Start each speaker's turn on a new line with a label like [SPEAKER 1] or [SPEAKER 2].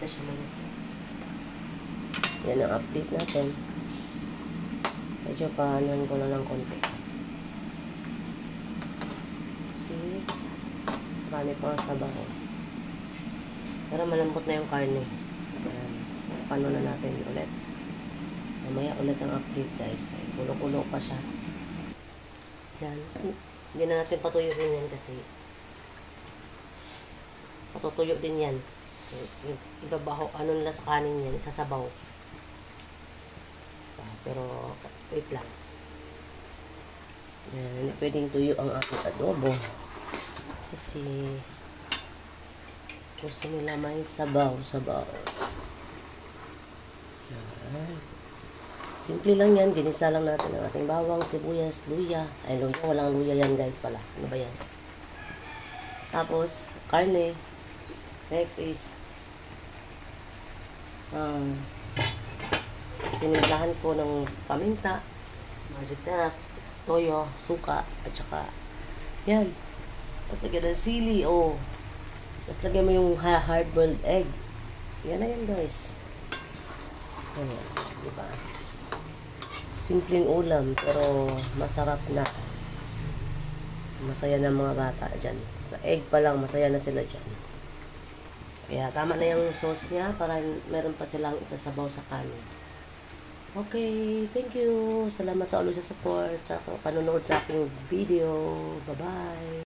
[SPEAKER 1] na siya manok. Yan ang update natin. Medyo paanuhan ko na lang konti. Kasi marami pa ang sabaw. Pero malambot na yung karne. Paano na natin ulit. Mamaya ulit ang update guys. Kulo-kulo pa siya. Yan. Hindi na natin patuyuin yan kasi patutuyo din yan. Ibabaho, ano nila sa kanin yan, isasabaw. Pero, wait lang. Yan, hindi pwedeng tuyo ang aking adobo. Kasi, gusto nila may sabaw-sabaw. Yan. Simple lang yan. Ginisa lang natin ang ating bawang, sibuyas, luya. Ay, luya. Walang luya yan guys pala. Ano ba yan? Tapos, karne. Next is tinimplahan ko ng paminta, magic sarap, toyo, suka, at saka yan. Tapos lagyan ng sili, oh. Tapos lagyan mo yung hard-boiled egg. Yan na yan guys. Ayan, diba? Simpleng ulam, pero masarap na. Masaya na mga bata dyan. Sa egg pa lang, masaya na sila dyan. Kaya tama na yung sauce niya para meron pa silang isasabaw sa kanin. Okay, thank you. Salamat sa ulo sa support, sa panonood sa aking video. Bye-bye.